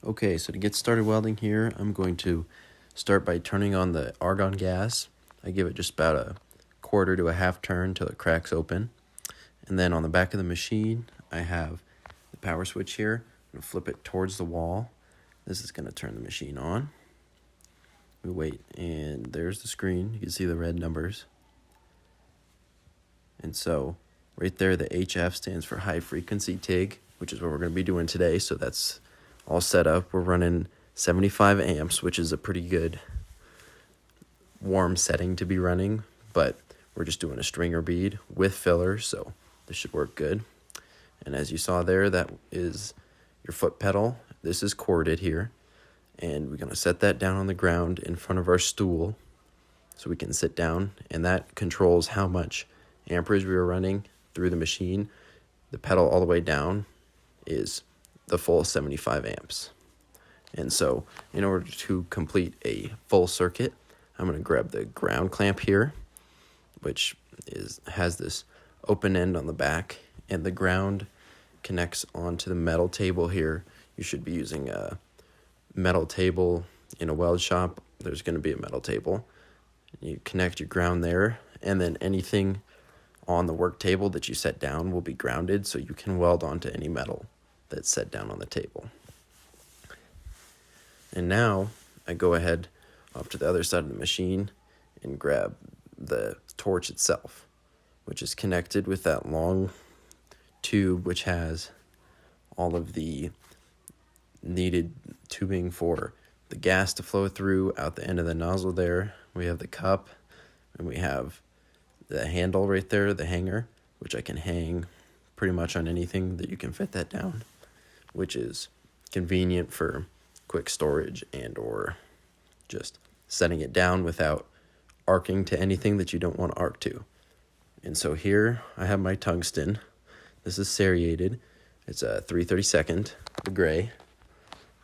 Okay, so to get started welding here, I'm going to start by turning on the argon gas. I give it just about a quarter to a half turn till it cracks open. And then on the back of the machine, I have the power switch here. I'm going to flip it towards the wall. This is going to turn the machine on. We wait, and there's the screen. You can see the red numbers. And so right there, the HF stands for high frequency TIG, which is what we're going to be doing today. So that's all set up. We're running 75 amps, which is a pretty good warm setting to be running, but we're just doing a stringer bead with filler, so this should work good. And as you saw there, that is your foot pedal. This is corded here, and we're going to set that down on the ground in front of our stool so we can sit down, and that controls how much amperage we are running through the machine. The pedal all the way down is the full 75 amps. And so in order to complete a full circuit, I'm going to grab the ground clamp here, which has this open end on the back, and the ground connects onto the metal table here. You should be using a metal table in a weld shop. There's going to be a metal table. You connect your ground there, and then anything on the work table that you set down will be grounded, so you can weld onto any metal that's set down on the table. And now I go ahead off to the other side of the machine and grab the torch itself, which is connected with that long tube which has all of the needed tubing for the gas to flow through out the end of the nozzle there. We have the cup, and we have the handle right there, the hanger, which I can hang pretty much on anything that you can fit that down, which is convenient for quick storage and or just setting it down without arcing to anything that you don't want to arc to. And so here I have my tungsten. This is serrated. It's a 3/32, the gray.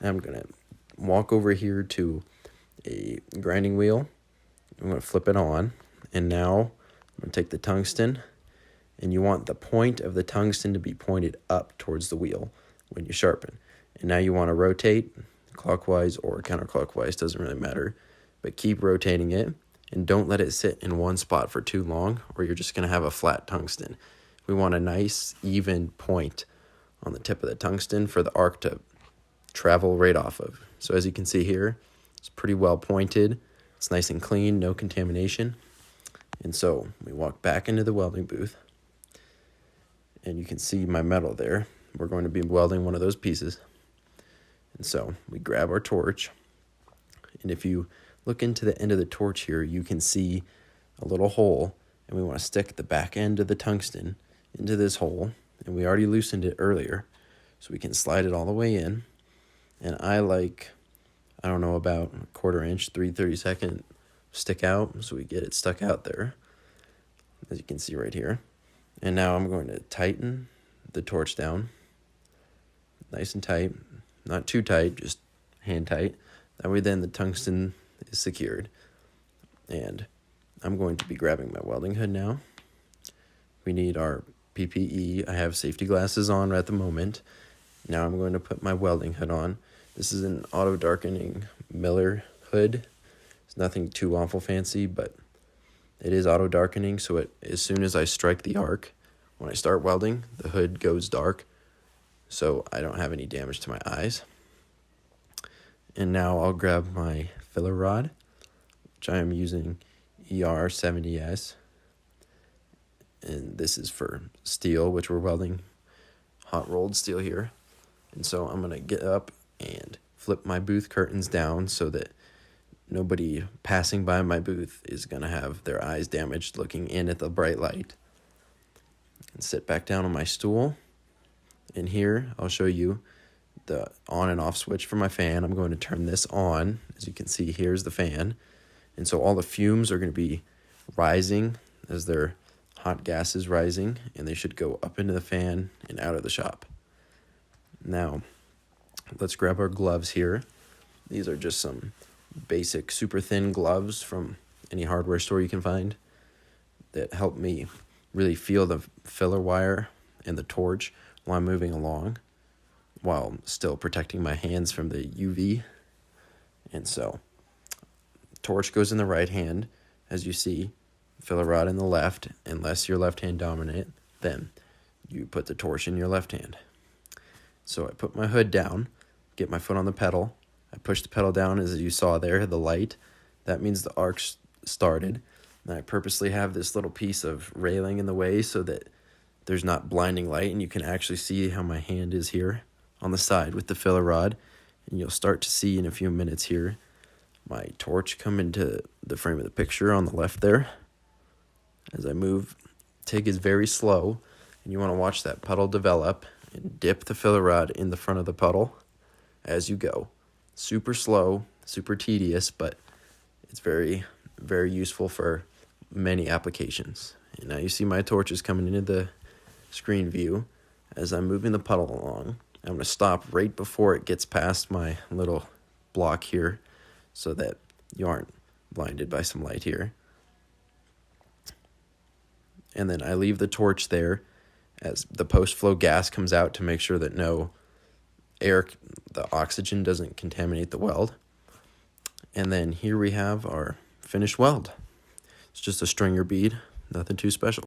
I'm going to walk over here to a grinding wheel. I'm going to flip it on, and now I'm going to take the tungsten, and you want the point of the tungsten to be pointed up towards the wheel when you sharpen. And now you want to rotate clockwise or counterclockwise, doesn't really matter, but keep rotating it, and don't let it sit in one spot for too long, or you're just going to have a flat tungsten. We want a nice even point on the tip of the tungsten for the arc to travel right off of. So as you can see here, it's pretty well pointed. It's nice and clean, no contamination. And so we walk back into the welding booth, and you can see my metal there. We're going to be welding one of those pieces. And so we grab our torch, and if you look into the end of the torch here, you can see a little hole, and we want to stick the back end of the tungsten into this hole, and we already loosened it earlier, so we can slide it all the way in. And I don't know, about a 1/4 inch, 3/32 stick out, so we get it stuck out there, as you can see right here. And now I'm going to tighten the torch down, nice and tight, not too tight, just hand tight. That way then the tungsten is secured. And I'm going to be grabbing my welding hood now. We need our PPE. I have safety glasses on at the moment. Now I'm going to put my welding hood on. This is an auto darkening Miller hood. It's nothing too awful fancy, but it is auto darkening, so as soon as I strike the arc, when I start welding, the hood goes dark, so I don't have any damage to my eyes. And now I'll grab my filler rod, which I am using ER70S, and this is for steel, which we're welding hot rolled steel here. And so I'm going to get up and flip my booth curtains down so that nobody passing by my booth is going to have their eyes damaged looking in at the bright light. And sit back down on my stool. And here I'll show you the on and off switch for my fan. I'm going to turn this on. As you can see, here's the fan. And so all the fumes are going to be rising as their hot gas is rising, and they should go up into the fan and out of the shop. Now, let's grab our gloves here. These are just some basic super thin gloves from any hardware store you can find that help me really feel the filler wire and the torch while I'm moving along. while still protecting my hands from the UV. And so torch goes in the right hand, as you see, filler rod in the left. Unless you're left hand dominant, then you put the torch in your left hand. So I put my hood down, get my foot on the pedal. I push the pedal down, as you saw there, the light. That means the arc started. And I purposely have this little piece of railing in the way so that there's not blinding light, and you can actually see how my hand is here on the side with the filler rod. And you'll start to see in a few minutes here my torch come into the frame of the picture on the left there. As I move, TIG is very slow, and you want to watch that puddle develop and dip the filler rod in the front of the puddle as you go. Super slow, super tedious, but it's very, very useful for many applications. And now you see my torch is coming into the screen view. As I'm moving the puddle along, I'm going to stop right before it gets past my little block here so that you aren't blinded by some light here. And then I leave the torch there as the post-flow gas comes out to make sure that no air, the oxygen doesn't contaminate the weld. And then here we have our finished weld. It's just a stringer bead, nothing too special.